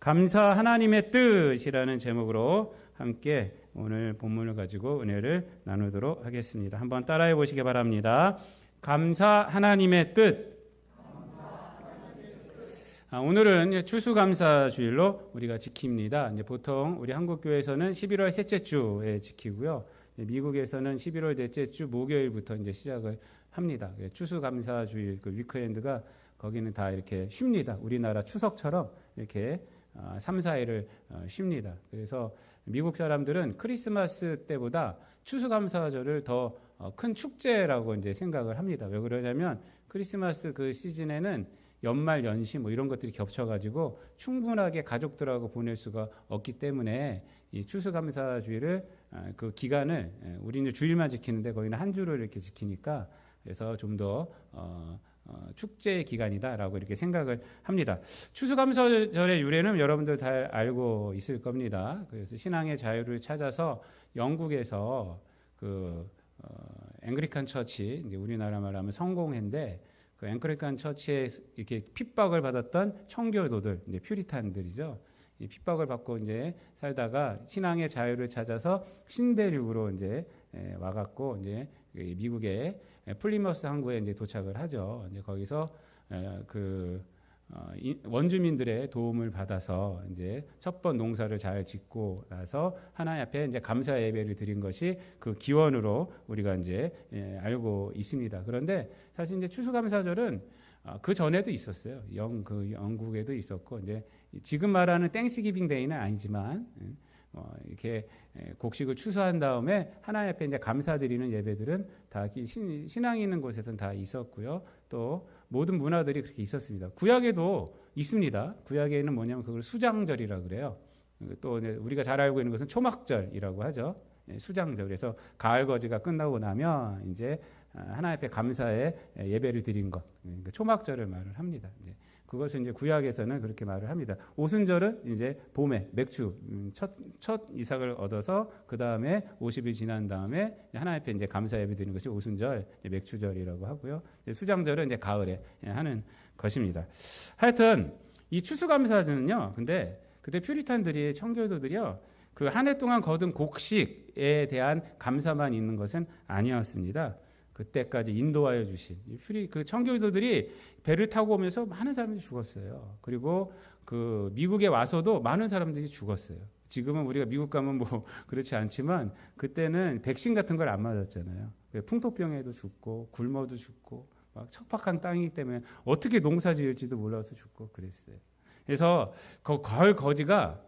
감사 하나님의 뜻이라는 제목으로 함께 오늘 본문을 가지고 은혜를 나누도록 하겠습니다. 한번 따라해 보시기 바랍니다. 감사 하나님의 뜻. 오늘은 추수감사주일로 우리가 지킵니다. 이제 보통 우리 한국교회에서는 11월 셋째 주에 지키고요. 미국에서는 11월 넷째 주 목요일부터 이제 시작을 합니다. 추수감사주일 그 위크엔드가 거기는 다 이렇게 쉽니다. 우리나라 추석처럼 이렇게 3, 4일을 쉽니다. 그래서 미국 사람들은 크리스마스 때보다 추수감사절을 더 큰 축제라고 이제 생각을 합니다. 왜 그러냐면 크리스마스 그 시즌에는 연말 연시 뭐 이런 것들이 겹쳐가지고 충분하게 가족들하고 보낼 수가 없기 때문에 이 추수감사주일을 그 기간을 우리는 주일만 지키는데 거기는 한 주를 이렇게 지키니까 그래서 좀 더 축제의 기간이다라고 이렇게 생각을 합니다. 추수감사절의 유래는 여러분들 잘 알고 있을 겁니다. 그래서 신앙의 자유를 찾아서 영국에서 그 앵글리칸 처치, 이제 우리나라 말하면 성공회인데 그 앵글리칸 처치에 이렇게 핍박을 받았던 청교도들, 이제 퓨리탄들이죠. 이 핍박을 받고 이제 살다가 신앙의 자유를 찾아서 신대륙으로 이제 와갖고 이제 미국의 플리머스 항구에 이제 도착을 하죠. 이제 거기서 원주민들의 도움을 받아서 이제 첫 번 농사를 잘 짓고 나서 하나님 앞에 이제 감사 예배를 드린 것이 그 기원으로 우리가 이제 알고 있습니다. 그런데 사실 이제 추수감사절은 그 전에도 있었어요. 영국에도 있었고 이제 지금 말하는 땡스기빙 데이는 아니지만 이렇게 곡식을 추수한 다음에 하나님 앞에 이제 감사드리는 예배들은 다 신앙이 있는 곳에서는 다 있었고요. 또 모든 문화들이 그렇게 있었습니다. 구약에도 있습니다. 구약에는 뭐냐면 그걸 수장절이라고 그래요. 또 우리가 잘 알고 있는 것은 초막절이라고 하죠. 수장절. 그래서 가을 거지가 끝나고 나면 이제 하나님 앞에 감사의 예배를 드린 것, 초막절을 말을 합니다. 그것은 이제 구약에서는 그렇게 말을 합니다. 오순절은 이제 봄에 맥주 첫 이삭을 얻어서 그 다음에 50일 지난 다음에 하나님 앞에 이제 감사 예배 드리는 것이 오순절, 맥주절이라고 하고요. 수장절은 이제 가을에 하는 것입니다. 하여튼 이 추수감사절은요. 근데 그때 퓨리탄들이 청교도들이요. 그 한 해 동안 거둔 곡식에 대한 감사만 있는 것은 아니었습니다. 그때까지 인도하여 주신 그 청교도들이 배를 타고 오면서 많은 사람들이 죽었어요. 그리고 그 미국에 와서도 많은 사람들이 죽었어요. 지금은 우리가 미국 가면 뭐 그렇지 않지만 그때는 백신 같은 걸 안 맞았잖아요. 풍토병에도 죽고 굶어도 죽고 막 척박한 땅이기 때문에 어떻게 농사 지을지도 몰라서 죽고 그랬어요. 그래서 그 가을 거지가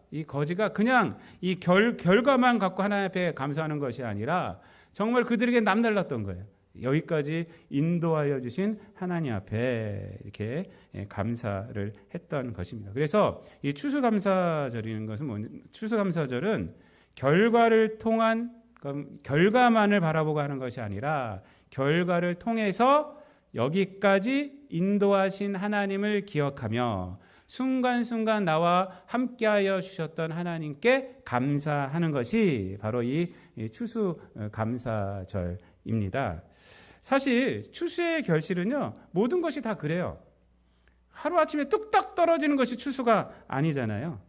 그냥 이 결과만 갖고 하나님 앞에 감사하는 것이 아니라 정말 그들에게 남달랐던 거예요. 여기까지 인도하여 주신 하나님 앞에 이렇게 감사를 했던 것입니다. 그래서 이 추수감사절이라는 것은 추수감사절은 결과를 통한 결과만을 바라보고 하는 것이 아니라 결과를 통해서 여기까지 인도하신 하나님을 기억하며 순간순간 나와 함께하여 주셨던 하나님께 감사하는 것이 바로 이 추수감사절입니다. 사실 추수의 결실은요, 모든 것이 다 그래요. 하루아침에 뚝딱 떨어지는 것이 추수가 아니잖아요.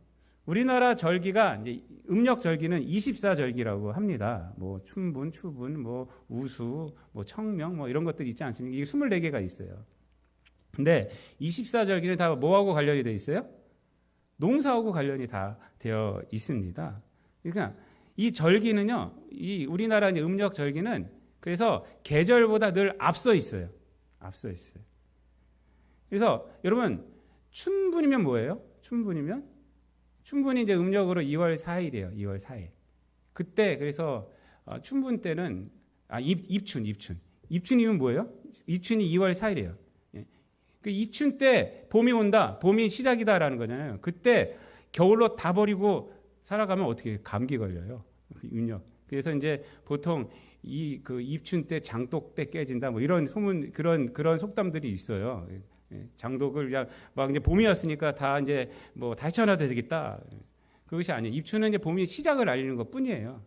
우리나라 절기가 이제 음력 절기는 24절기라고 합니다. 뭐 춘분, 추분, 뭐 우수, 뭐 청명, 뭐 이런 것들이 있지 않습니까? 이게 24개가 있어요. 근데 24절기는 다 뭐하고 관련이 되어 있어요? 농사하고 관련이 다 되어 있습니다. 그러니까 이 절기는요, 이 우리나라 이제 음력 절기는 그래서 계절보다 늘 앞서 있어요. 앞서 있어요. 그래서 여러분 춘분이면 뭐예요? 춘분이 이제 음력으로 2월 4일이에요. 2월 4일. 그때 그래서 춘분 때는 입춘이면 뭐예요? 입춘이 2월 4일이에요. 그 입춘 때 봄이 온다. 봄이 시작이다라는 거잖아요. 그때 겨울로 다 버리고 살아가면 어떻게 감기 걸려요. 음력. 그래서 이제 보통 그 입춘 때 장독 때 깨진다 뭐 이런 소문 그런 속담들이 있어요. 장독을 그냥 막 이제 봄이 왔으니까 다 이제 뭐 다 헤쳐나도 되겠다. 그것이 아니에요. 입춘은 이제 봄이 시작을 알리는 것뿐이에요.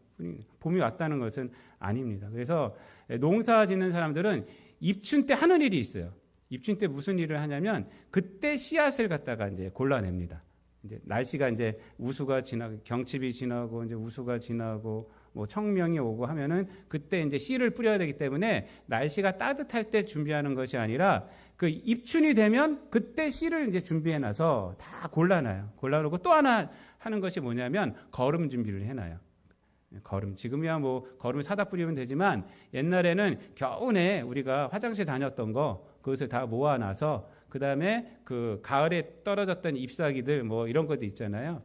봄이 왔다는 것은 아닙니다. 그래서 농사 짓는 사람들은 입춘 때 하는 일이 있어요. 입춘 때 무슨 일을 하냐면 그때 씨앗을 갖다가 이제 골라냅니다. 이제 날씨가 이제 우수가 지나고 경칩이 지나고 이제 우수가 지나고 뭐 청명이 오고 하면은 그때 이제 씨를 뿌려야 되기 때문에 날씨가 따뜻할 때 준비하는 것이 아니라 그 입춘이 되면 그때 씨를 이제 준비해 놔서 다 골라놔요. 골라놓고 또 하나 하는 것이 뭐냐면 거름 준비를 해놔요. 거름. 지금이야 뭐 거름 사다 뿌리면 되지만 옛날에는 겨우내 우리가 화장실 다녔던 거 그것을 다 모아놔서 그 다음에 그 가을에 떨어졌던 잎사귀들 뭐 이런 것도 있잖아요.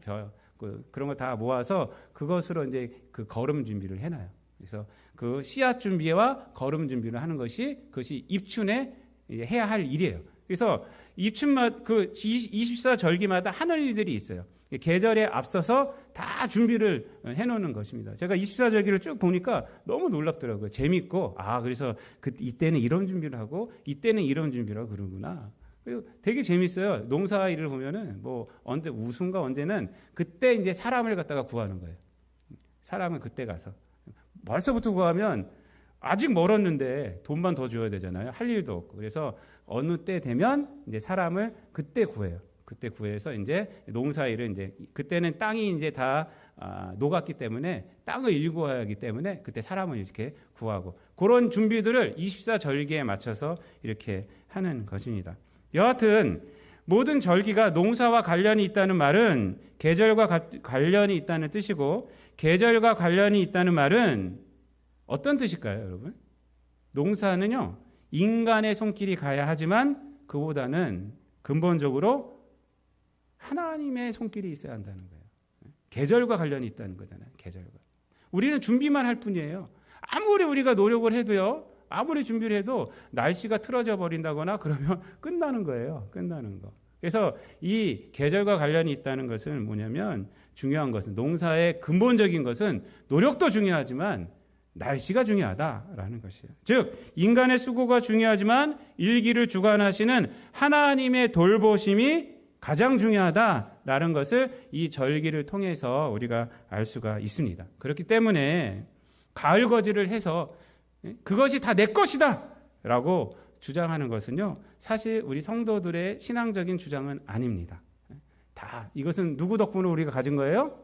그런 거 다 모아서 그것으로 이제 그 거름 준비를 해놔요. 그래서 그 씨앗 준비와 거름 준비를 하는 것이 그것이 입춘에 해야 할 일이에요. 그래서 입춘마다 그 24절기마다 하는 일들이 있어요. 계절에 앞서서 다 준비를 해놓는 것입니다. 제가 24절기를 쭉 보니까 너무 놀랍더라고요. 재밌고 그래서 이때는 이런 준비를 하고 이때는 이런 준비를 하고 그러구나. 되게 재밌어요. 농사 일을 보면은 뭐 언제 우순가 언제는 그때 이제 사람을 갖다가 구하는 거예요. 사람은 그때 가서 벌써부터 구하면 아직 멀었는데 돈만 더 줘야 되잖아요. 할 일도 없고. 그래서 어느 때 되면 이제 사람을 그때 구해요. 그때 구해서 이제 농사일을 이제 그때는 땅이 이제 다 녹았기 때문에 땅을 일구어야 하기 때문에 그때 사람을 이렇게 구하고 그런 준비들을 24절기에 맞춰서 이렇게 하는 것입니다. 여하튼 모든 절기가 농사와 관련이 있다는 말은 계절과 관련이 있다는 뜻이고 계절과 관련이 있다는 말은 어떤 뜻일까요, 여러분? 농사는요, 인간의 손길이 가야 하지만 그보다는 근본적으로 하나님의 손길이 있어야 한다는 거예요. 계절과 관련이 있다는 거잖아요. 계절과. 우리는 준비만 할 뿐이에요. 아무리 우리가 노력을 해도요. 아무리 준비를 해도 날씨가 틀어져 버린다거나 그러면 끝나는 거예요. 끝나는 거. 그래서 이 계절과 관련이 있다는 것은 뭐냐면 중요한 것은 농사의 근본적인 것은 노력도 중요하지만 날씨가 중요하다라는 것이에요. 즉 인간의 수고가 중요하지만 일기를 주관하시는 하나님의 돌보심이 가장 중요하다라는 것을 이 절기를 통해서 우리가 알 수가 있습니다. 그렇기 때문에 가을 거지를 해서 그것이 다 내 것이다 라고 주장하는 것은요, 사실 우리 성도들의 신앙적인 주장은 아닙니다. 다 이것은 누구 덕분으로 우리가 가진 거예요?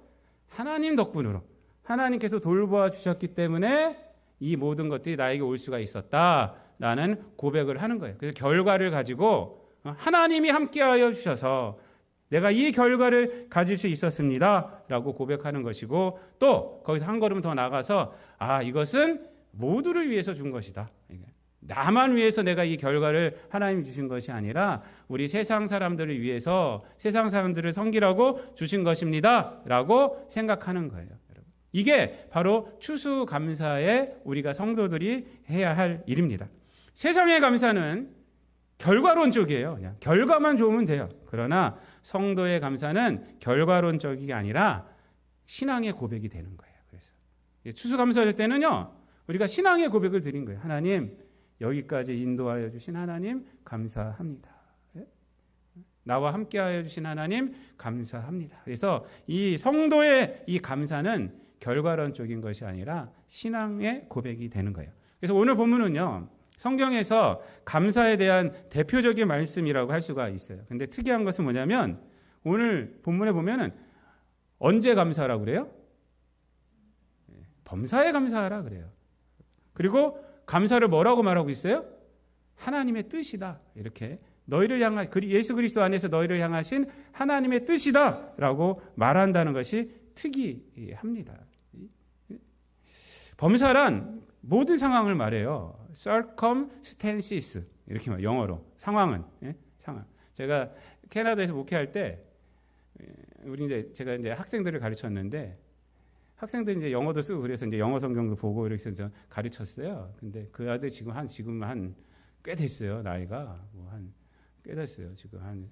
하나님 덕분으로. 하나님께서 돌보아 주셨기 때문에 이 모든 것들이 나에게 올 수가 있었다라는 고백을 하는 거예요. 그래서 결과를 가지고 하나님이 함께하여 주셔서 내가 이 결과를 가질 수 있었습니다 라고 고백하는 것이고, 또 거기서 한 걸음 더 나가서 이것은 모두를 위해서 준 것이다. 나만 위해서 내가 이 결과를 하나님이 주신 것이 아니라 우리 세상 사람들을 위해서 세상 사람들을 섬기라고 주신 것입니다 라고 생각하는 거예요. 이게 바로 추수감사에 우리가 성도들이 해야 할 일입니다. 세상의 감사는 결과론적이에요. 그냥 결과만 좋으면 돼요. 그러나 성도의 감사는 결과론적이 아니라 신앙의 고백이 되는 거예요. 그래서 추수감사할 때는요, 우리가 신앙의 고백을 드린 거예요. 하나님, 여기까지 인도하여 주신 하나님 감사합니다. 나와 함께하여 주신 하나님 감사합니다. 그래서 이 성도의 이 감사는 결과론적인 것이 아니라 신앙의 고백이 되는 거예요. 그래서 오늘 본문은요, 성경에서 감사에 대한 대표적인 말씀이라고 할 수가 있어요. 근데 특이한 것은 뭐냐면 오늘 본문에 보면은 언제 감사하라고 그래요? 범사에 감사하라 그래요. 그리고 감사를 뭐라고 말하고 있어요? 하나님의 뜻이다. 이렇게 너희를 향한 예수 그리스도 안에서 너희를 향하신 하나님의 뜻이다라고 말한다는 것이 특이합니다. 범사란 모든 상황을 말해요. circumstances 이렇게 말 영어로 상황은 상황. 제가 캐나다에서 목회할 때 제가 이제 학생들을 가르쳤는데 학생들이 이제 영어도 쓰고 그래서 이제 영어 성경도 보고 이렇게 해서 가르쳤어요. 근데 그 아들 지금 한 꽤 됐어요. 나이가 꽤 됐어요. 지금 한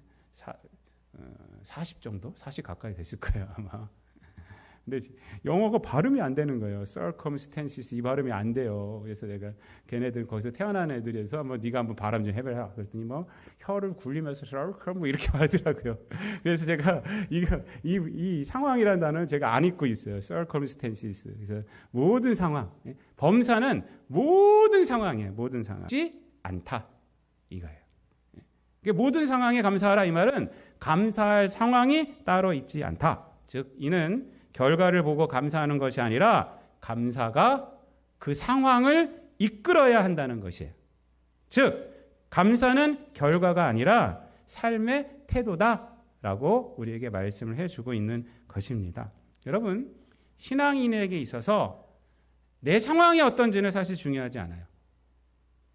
40 정도? 40 가까이 됐을 거예요, 아마. 근데 영어가 발음이 안 되는 거예요. circumstances 이 발음이 안 돼요. 그래서 내가 걔네들 거기서 태어난 애들에서 네가 한번 발음 좀 해봐라. 그랬더니 혀를 굴리면서 이렇게 말하더라고요. 그래서 제가 이 상황이라는 단어는 제가 안 읽고 있어요. circumstances. 그래서 모든 상황, 범사는 모든 상황이에요. 모든 상황. 지 않다 이거예요. 모든 상황에 감사하라 이 말은 감사할 상황이 따로 있지 않다. 즉 이는 결과를 보고 감사하는 것이 아니라 감사가 그 상황을 이끌어야 한다는 것이에요. 즉 감사는 결과가 아니라 삶의 태도다라고 우리에게 말씀을 해주고 있는 것입니다. 여러분, 신앙인에게 있어서 내 상황이 어떤지는 사실 중요하지 않아요.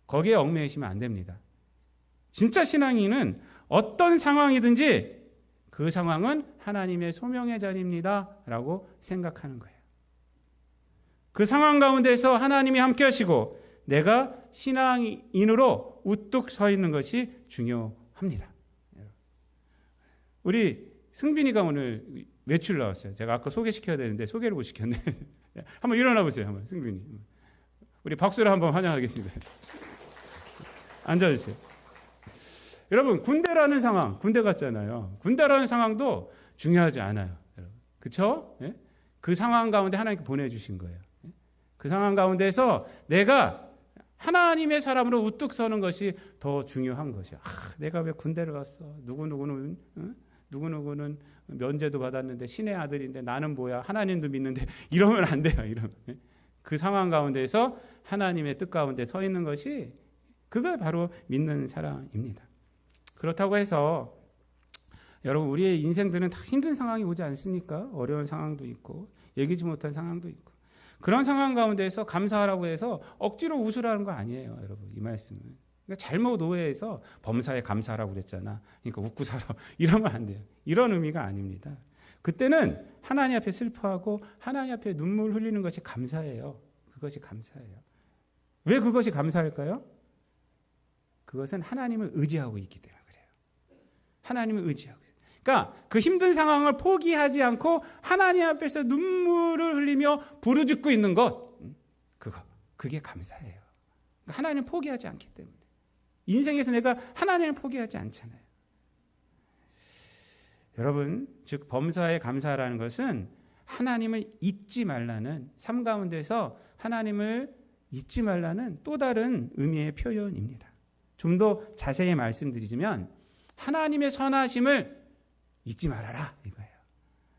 거기에 얽매이시면 안 됩니다. 진짜 신앙인은 어떤 상황이든지 그 상황은 하나님의 소명의 자리입니다 라고 생각하는 거예요. 그 상황 가운데서 하나님이 함께 하시고 내가 신앙인으로 우뚝 서 있는 것이 중요합니다. 우리 승빈이가 오늘 외출 나왔어요. 제가 아까 소개시켜야 되는데 소개를 못 시켰네. 한번 일어나 보세요. 한번 승빈이. 우리 박수로 한번 환영하겠습니다. 앉아주세요. 여러분, 군대라는 상황, 군대 같잖아요. 군대라는 상황도 중요하지 않아요. 그렇죠? 예? 그 상황 가운데 하나님께 보내주신 거예요. 그 상황 가운데서 내가 하나님의 사람으로 우뚝 서는 것이 더 중요한 것이야. 내가 왜 군대를 갔어? 누구누구는 면제도 받았는데 신의 아들인데 나는 뭐야? 하나님도 믿는데 이러면 안 돼요. 이러면. 그 상황 가운데서 하나님의 뜻 가운데 서 있는 것이 그걸 바로 믿는 사람입니다. 그렇다고 해서 여러분 우리의 인생들은 다 힘든 상황이 오지 않습니까? 어려운 상황도 있고 얘기지 못한 상황도 있고 그런 상황 가운데서 감사하라고 해서 억지로 웃으라는 거 아니에요. 여러분 이 말씀은. 그러니까 잘못 오해해서 범사에 감사하라고 그랬잖아. 그러니까 웃고 살아. 이러면 안 돼요. 이런 의미가 아닙니다. 그때는 하나님 앞에 슬퍼하고 하나님 앞에 눈물 흘리는 것이 감사예요. 그것이 감사예요. 왜 그것이 감사할까요? 그것은 하나님을 의지하고 있기 때문에 그래요. 하나님을 의지하고 있어요. 그러니까 그 힘든 상황을 포기하지 않고 하나님 앞에서 눈물을 흘리며 부르짖고 있는 것, 그게 감사예요. 그러니까 하나님을 포기하지 않기 때문에. 인생에서 내가 하나님을 포기하지 않잖아요. 여러분, 즉 범사에 감사라는 것은 하나님을 잊지 말라는 삶 가운데서 하나님을 잊지 말라는 또 다른 의미의 표현입니다. 좀 더 자세히 말씀드리자면 하나님의 선하심을 잊지 말아라 이거예요.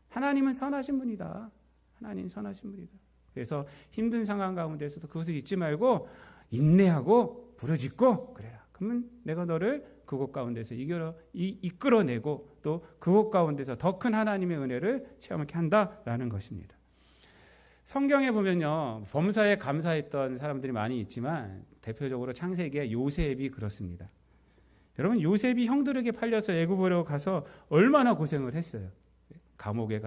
하나님은 선하신 분이다. 하나님 선하신 분이다. 그래서 힘든 상황 가운데서도 그것을 잊지 말고 인내하고 부르짖고 그래라. 그러면 내가 너를 그곳 가운데서 이끌어내고 또 그곳 가운데서 더 큰 하나님의 은혜를 체험하게 한다라는 것입니다. 성경에 보면요. 범사에 감사했던 사람들이 많이 있지만 대표적으로 창세기에 요셉이 그렇습니다. 여러분 요셉이 형들에게 팔려서 애굽으로 가서 얼마나 고생을 했어요. 감옥에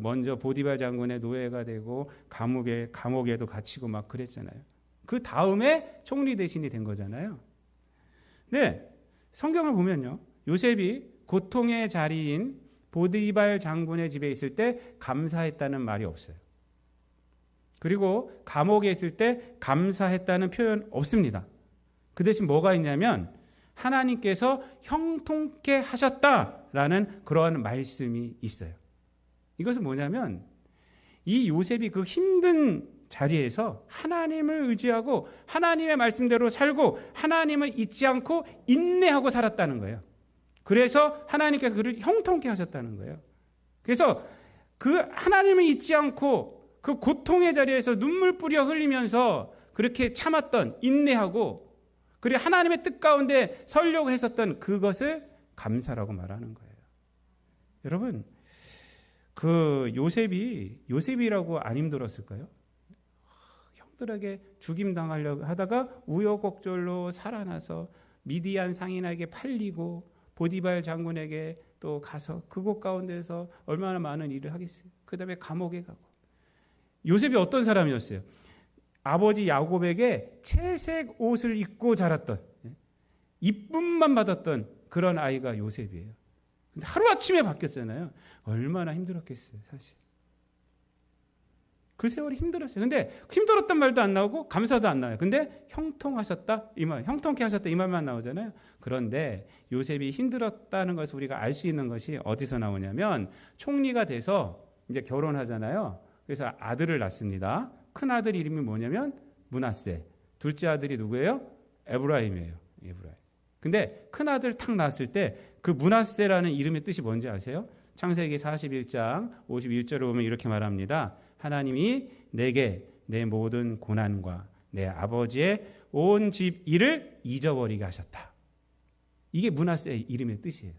먼저 보디발 장군의 노예가 되고 감옥에도 갇히고 막 그랬잖아요. 그 다음에 총리 대신이 된 거잖아요. 네, 성경을 보면요. 요셉이 고통의 자리인 보디발 장군의 집에 있을 때 감사했다는 말이 없어요. 그리고 감옥에 있을 때 감사했다는 표현 없습니다. 그 대신 뭐가 있냐면 하나님께서 형통케 하셨다라는 그러한 말씀이 있어요. 이것은 뭐냐면 이 요셉이 그 힘든 자리에서 하나님을 의지하고 하나님의 말씀대로 살고 하나님을 잊지 않고 인내하고 살았다는 거예요. 그래서 하나님께서 그를 형통케 하셨다는 거예요. 그래서 그 하나님을 잊지 않고 그 고통의 자리에서 눈물 뿌려 흘리면서 그렇게 참았던 인내하고 그리고 하나님의 뜻 가운데 서려고 했었던 그것을 감사라고 말하는 거예요. 여러분 그 요셉이라고 안 힘들었을까요? 형들에게 죽임당하려고 하다가 우여곡절로 살아나서 미디안 상인에게 팔리고 보디발 장군에게 또 가서 그곳 가운데서 얼마나 많은 일을 하겠어요. 그 다음에 감옥에 가고 요셉이 어떤 사람이었어요? 아버지 야곱에게 채색 옷을 입고 자랐던 이쁨만 받았던 그런 아이가 요셉이에요. 근데 하루아침에 바뀌었잖아요. 얼마나 힘들었겠어요, 사실. 그 세월이 힘들었어요. 근데 힘들었단 말도 안 나오고 감사도 안 나와요. 근데 형통하셨다 이 말, 형통케 하셨다 이 말만 나오잖아요. 그런데 요셉이 힘들었다는 것을 우리가 알 수 있는 것이 어디서 나오냐면 총리가 돼서 이제 결혼하잖아요. 그래서 아들을 낳습니다. 큰 아들 이름이 뭐냐면 므낫세. 둘째 아들이 누구예요? 에브라임이에요. 에브라임. 근데 큰아들 탁 낳았을 때 그 므낫세라는 이름의 뜻이 뭔지 아세요? 창세기 41장 51절에 보면 이렇게 말합니다. 하나님이 내게 내 모든 고난과 내 아버지의 온 집 일을 잊어버리게 하셨다. 이게 므낫세의 이름의 뜻이에요.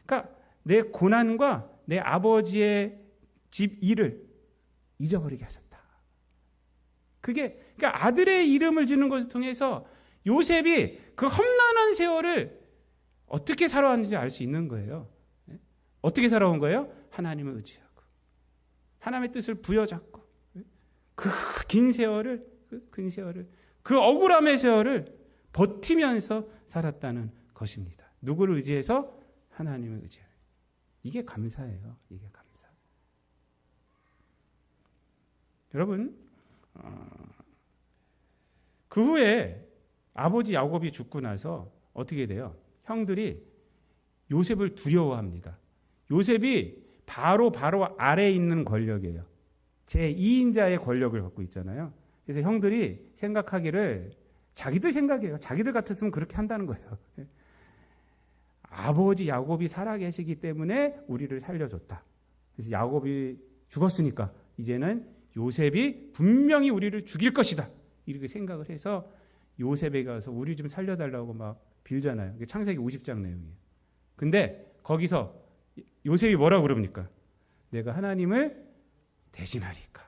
그러니까 내 고난과 내 아버지의 집 일을 잊어버리게 하셨다. 그러니까 아들의 이름을 주는 것을 통해서 요셉이 그 험난한 세월을 어떻게 살아왔는지 알 수 있는 거예요. 어떻게 살아온 거예요? 하나님을 의지하고 하나님의 뜻을 부여잡고 그 긴 세월을 그 억울함의 세월을 버티면서 살았다는 것입니다. 누구를 의지해서? 하나님을 의지해요. 이게 감사예요. 이게 감사. 여러분, 그 후에 아버지 야곱이 죽고 나서 어떻게 돼요? 형들이 요셉을 두려워합니다. 요셉이 바로 아래에 있는 권력이에요. 제2인자의 권력을 갖고 있잖아요. 그래서 형들이 생각하기를 자기들 생각이에요. 자기들 같았으면 그렇게 한다는 거예요. 아버지 야곱이 살아계시기 때문에 우리를 살려줬다. 그래서 야곱이 죽었으니까 이제는 요셉이 분명히 우리를 죽일 것이다. 이렇게 생각을 해서 요셉에게 가서 우리 좀 살려달라고 막 빌잖아요. 이게 창세기 50장 내용이에요. 근데 거기서 요셉이 뭐라고 그럽니까? 내가 하나님을 대신하리까.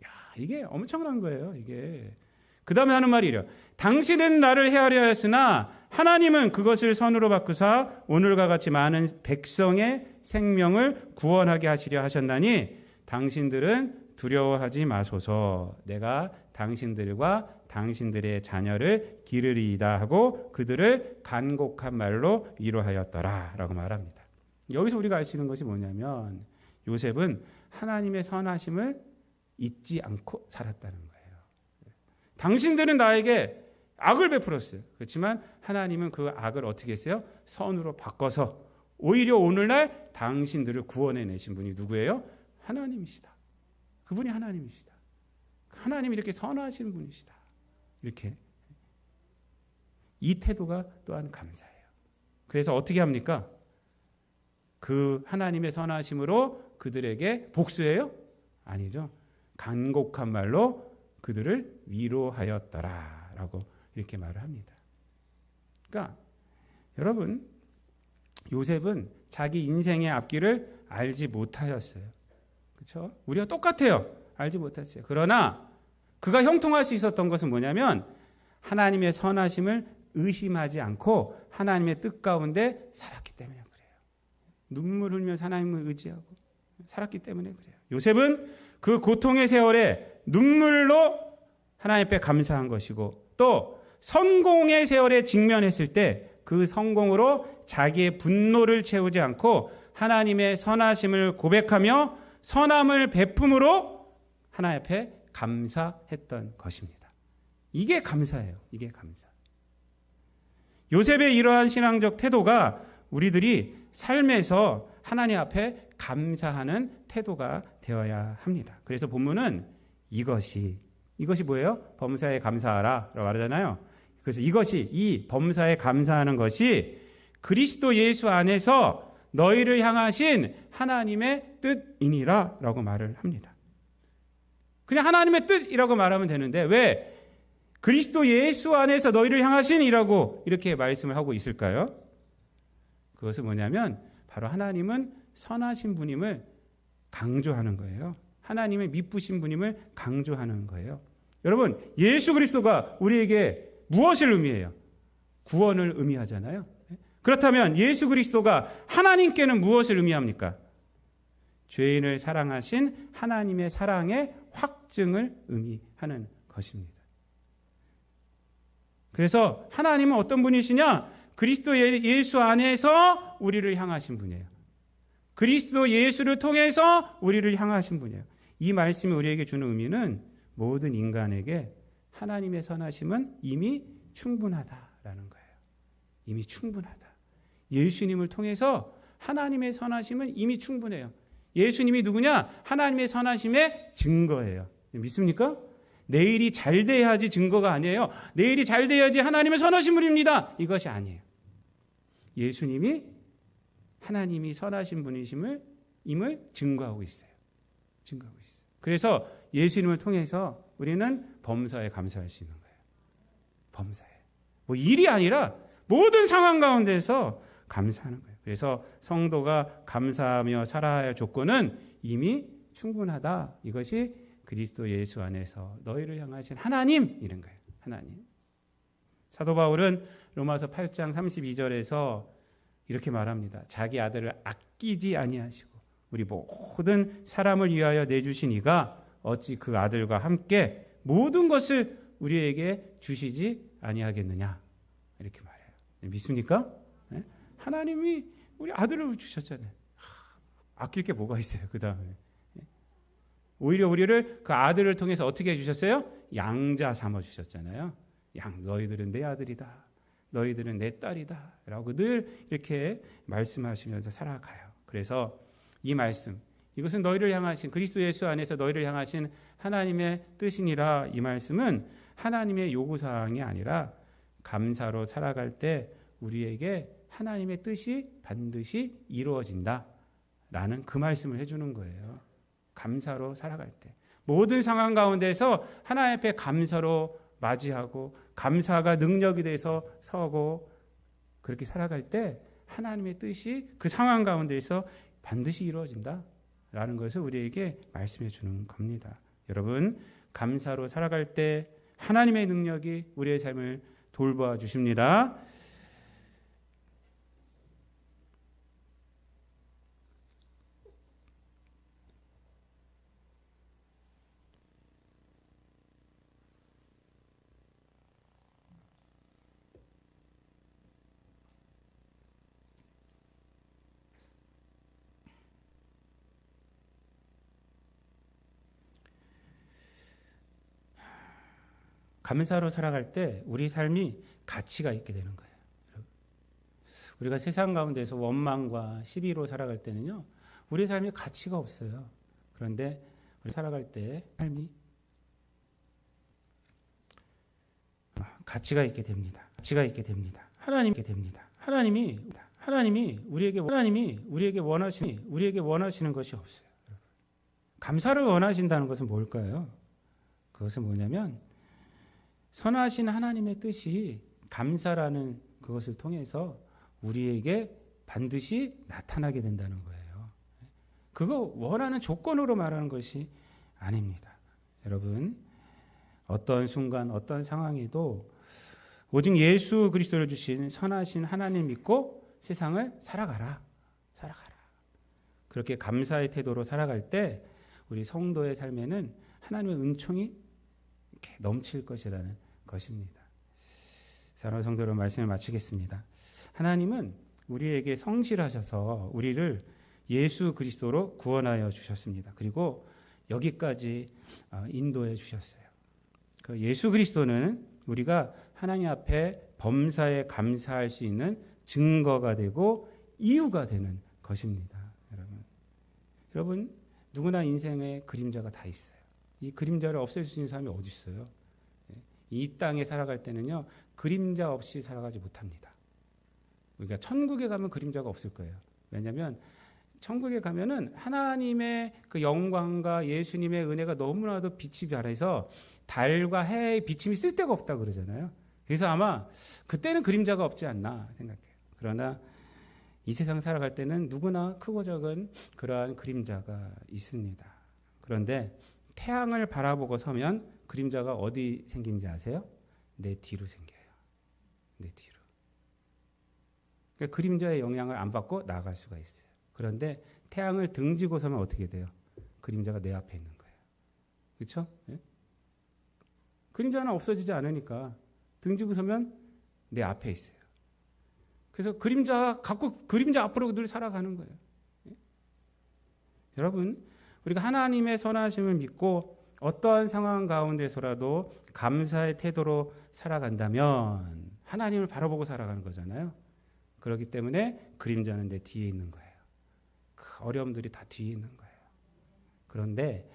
야, 이게 엄청난 거예요. 이게. 그 다음에 하는 말이 이래요. 당신은 나를 헤아려 하였으나 하나님은 그것을 선으로 바꾸사 오늘과 같이 많은 백성의 생명을 구원하게 하시려 하셨나니 당신들은 두려워하지 마소서. 내가 당신들과 당신들의 자녀를 기르리이다 하고 그들을 간곡한 말로 위로하였더라 라고 말합니다. 여기서 우리가 알 수 있는 것이 뭐냐면 요셉은 하나님의 선하심을 잊지 않고 살았다는 거예요. 당신들은 나에게 악을 베풀었어요. 그렇지만 하나님은 그 악을 어떻게 했어요? 선으로 바꿔서 오히려 오늘날 당신들을 구원해내신 분이 누구예요? 하나님이시다. 그분이 하나님이시다. 하나님이 이렇게 선하신 분이시다. 이렇게 이 태도가 또한 감사해요. 그래서 어떻게 합니까? 그 하나님의 선하심으로 그들에게 복수해요? 아니죠. 간곡한 말로 그들을 위로하였더라라고 이렇게 말을 합니다. 그러니까 여러분, 요셉은 자기 인생의 앞길을 알지 못하였어요. 그렇죠? 우리가 똑같아요. 알지 못했어요. 그러나 그가 형통할 수 있었던 것은 뭐냐면 하나님의 선하심을 의심하지 않고 하나님의 뜻 가운데 살았기 때문에 그래요. 눈물 흘면서 하나님을 의지하고 살았기 때문에 그래요. 요셉은 그 고통의 세월에 눈물로 하나님 앞에 감사한 것이고 또 성공의 세월에 직면했을 때 그 성공으로 자기의 분노를 채우지 않고 하나님의 선하심을 고백하며 선함을 베품으로 하나님 앞에 감사했던 것입니다. 이게 감사예요. 이게 감사. 요셉의 이러한 신앙적 태도가 우리들이 삶에서 하나님 앞에 감사하는 태도가 되어야 합니다. 그래서 본문은 이것이 뭐예요? 범사에 감사하라 라고 말하잖아요. 그래서 이 범사에 감사하는 것이 그리스도 예수 안에서 너희를 향하신 하나님의 뜻이니라 라고 말을 합니다. 그냥 하나님의 뜻이라고 말하면 되는데 왜 그리스도 예수 안에서 너희를 향하신이라고 이렇게 말씀을 하고 있을까요? 그것은 뭐냐면 바로 하나님은 선하신 분임을 강조하는 거예요. 하나님의 미쁘신 분임을 강조하는 거예요. 여러분, 예수 그리스도가 우리에게 무엇을 의미해요? 구원을 의미하잖아요. 그렇다면 예수 그리스도가 하나님께는 무엇을 의미합니까? 죄인을 사랑하신 하나님의 사랑의 확증을 의미하는 것입니다. 그래서 하나님은 어떤 분이시냐? 그리스도 예수 안에서 우리를 향하신 분이에요. 그리스도 예수를 통해서 우리를 향하신 분이에요. 이 말씀이 우리에게 주는 의미는 모든 인간에게 하나님의 선하심은 이미 충분하다라는 거예요. 이미 충분하다. 예수님을 통해서 하나님의 선하심은 이미 충분해요. 예수님이 누구냐? 하나님의 선하심의 증거예요. 믿습니까? 내일이 잘 돼야지 증거가 아니에요. 내일이 잘 돼야지 하나님의 선하신 분입니다. 이것이 아니에요. 예수님이 하나님이 선하신 분이심을 증거하고 있어요. 증거하고 있어요. 그래서 예수님을 통해서 우리는 범사에 감사할 수 있는 거예요. 범사에. 뭐 일이 아니라 모든 상황 가운데서 감사하는 거예요. 그래서 성도가 감사하며 살아야 할 조건은 이미 충분하다. 이것이 그리스도 예수 안에서 너희를 향하신 하나님 이런 거예요. 하나님. 사도 바울은 로마서 8장 32절에서 이렇게 말합니다. 자기 아들을 아끼지 아니하시고 우리 모든 사람을 위하여 내주신 이가 어찌 그 아들과 함께 모든 것을 우리에게 주시지 아니하겠느냐 이렇게 말해요. 믿습니까? 네? 하나님이 우리 아들을 주셨잖아요. 아낄 게 뭐가 있어요? 그 다음에 오히려 우리를 그 아들을 통해서 어떻게 해주셨어요? 양자 삼아 주셨잖아요. 너희들은 내 아들이다. 너희들은 내 딸이다. 라고 늘 이렇게 말씀하시면서 살아가요. 그래서 이 말씀, 이것은 너희를 향하신 그리스도 예수 안에서 너희를 향하신 하나님의 뜻이니라. 이 말씀은 하나님의 요구사항이 아니라 감사로 살아갈 때 우리에게 하나님의 뜻이 반드시 이루어진다라는 그 말씀을 해주는 거예요. 감사로 살아갈 때 모든 상황 가운데서 하나님 앞에 감사로 맞이하고 감사가 능력이 돼서 서고 그렇게 살아갈 때 하나님의 뜻이 그 상황 가운데서 반드시 이루어진다라는 것을 우리에게 말씀해 주는 겁니다. 여러분, 감사로 살아갈 때 하나님의 능력이 우리의 삶을 돌보아 주십니다. 감사로 살아갈 때 우리 삶이 가치가 있게 되는 거예요. 우리가 세상 가운데서 원망과 시비로 살아갈 때는요, 우리 삶이 가치가 없어요. 그런데 우리 살아갈 때 삶이 가치가 있게 됩니다. 가치가 있게 됩니다. 하나님께 됩니다. 하나님이 우리에게 원하시는 것이 없어요. 감사를 원하신다는 것은 뭘까요? 그것은 뭐냐면 선하신 하나님의 뜻이 감사라는 그것을 통해서 우리에게 반드시 나타나게 된다는 거예요. 그거 원하는 조건으로 말하는 것이 아닙니다. 여러분, 어떤 순간 어떤 상황에도 오직 예수 그리스도를 주신 선하신 하나님 믿고 세상을 살아가라. 그렇게 감사의 태도로 살아갈 때 우리 성도의 삶에는 하나님의 은총이 이렇게 넘칠 것이라는 것입니다. 사랑하는 성도 여러분, 말씀을 마치겠습니다. 하나님은 우리에게 성실하셔서 우리를 예수 그리스도로 구원하여 주셨습니다. 그리고 여기까지 인도해 주셨어요. 그 예수 그리스도는 우리가 하나님 앞에 범사에 감사할 수 있는 증거가 되고 이유가 되는 것입니다. 여러분 누구나 인생에 그림자가 다 있어요. 이 그림자를 없앨 수 있는 사람이 어디 있어요? 이 땅에 살아갈 때는요, 그림자 없이 살아가지 못합니다. 우리가 천국에 가면 그림자가 없을 거예요. 왜냐하면 천국에 가면은 하나님의 그 영광과 예수님의 은혜가 너무나도 빛이 발해서 달과 해의 비침이 쓸 데가 없다 그러잖아요. 그래서 아마 그때는 그림자가 없지 않나 생각해요. 그러나 이 세상 살아갈 때는 누구나 크고 작은 그러한 그림자가 있습니다. 그런데 태양을 바라보고 서면 그림자가 어디 생긴지 아세요? 내 뒤로 생겨요. 내 뒤로. 그러니까 그림자의 영향을 안 받고 나아갈 수가 있어요. 그런데 태양을 등지고 서면 어떻게 돼요? 그림자가 내 앞에 있는 거예요. 그렇죠? 네? 그림자는 없어지지 않으니까 등지고 서면 내 앞에 있어요. 그래서 그림자 갖고 그림자 앞으로 늘 살아가는 거예요. 네? 여러분, 우리가 하나님의 선하심을 믿고 어떠한 상황 가운데서라도 감사의 태도로 살아간다면 하나님을 바라보고 살아가는 거잖아요. 그렇기 때문에 그림자는 내 뒤에 있는 거예요. 그 어려움들이 다 뒤에 있는 거예요. 그런데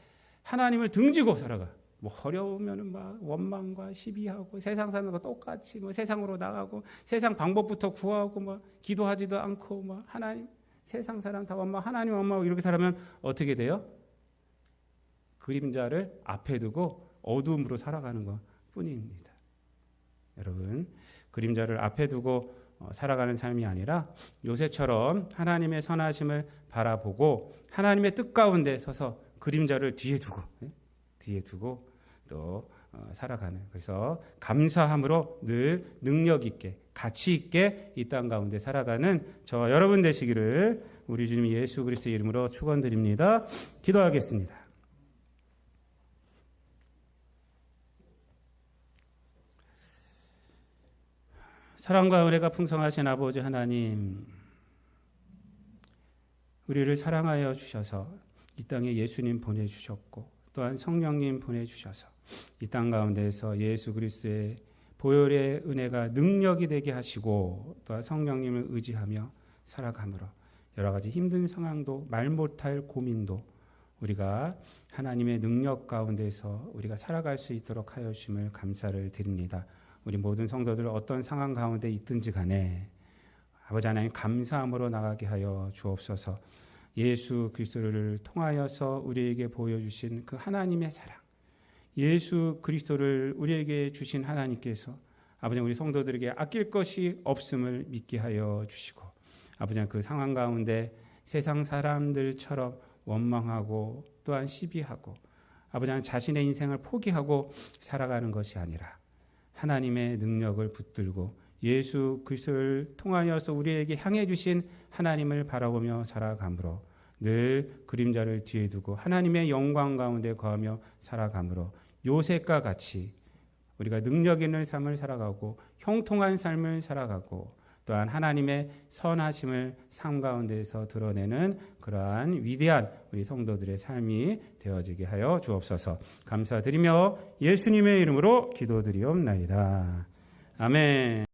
하나님을 등지고 살아가. 뭐 어려우면은 막 원망과 시비하고 세상 사람과 똑같이 뭐 세상으로 나가고 세상 방법부터 구하고 뭐 기도하지도 않고 뭐 하나님 세상 사람 다 원망 하나님 원망하고 이렇게 살면 어떻게 돼요? 그림자를 앞에 두고 어두움으로 살아가는 것 뿐입니다. 여러분 그림자를 앞에 두고 살아가는 삶이 아니라 요새처럼 하나님의 선하심을 바라보고 하나님의 뜻 가운데 서서 그림자를 뒤에 두고 또 살아가는 그래서 감사함으로 늘 능력 있게 가치 있게 이 땅 가운데 살아가는 저와 여러분 되시기를 우리 주님 예수 그리스도의 이름으로 축원드립니다. 기도하겠습니다. 사랑과 은혜가 풍성하신 아버지 하나님, 우리를 사랑하여 주셔서 이 땅에 예수님 보내주셨고 또한 성령님 보내주셔서 이 땅 가운데에서 예수 그리스도의 보혈의 은혜가 능력이 되게 하시고 또한 성령님을 의지하며 살아감으로 여러 가지 힘든 상황도 말 못할 고민도 우리가 하나님의 능력 가운데서 우리가 살아갈 수 있도록 하여 주심을 감사를 드립니다. 우리 모든 성도들 어떤 상황 가운데 있든지 간에 아버지 하나님 감사함으로 나가게 하여 주옵소서. 예수 그리스도를 통하여서 우리에게 보여주신 그 하나님의 사랑, 예수 그리스도를 우리에게 주신 하나님께서 아버지 우리 성도들에게 아낄 것이 없음을 믿게 하여 주시고 아버지 그 상황 가운데 세상 사람들처럼 원망하고 또한 시비하고 아버지 자신의 인생을 포기하고 살아가는 것이 아니라 하나님의 능력을 붙들고 예수 그리스도를 통하여서 우리에게 향해 주신 하나님을 바라보며 살아감으로 늘 그림자를 뒤에 두고 하나님의 영광 가운데 거하며 살아감으로 요셉과 같이 우리가 능력 있는 삶을 살아가고 형통한 삶을 살아가고 또한 하나님의 선하심을 삶 가운데서 드러내는 그러한 위대한 우리 성도들의 삶이 되어지게 하여 주옵소서. 감사드리며 예수님의 이름으로 기도드리옵나이다. 아멘.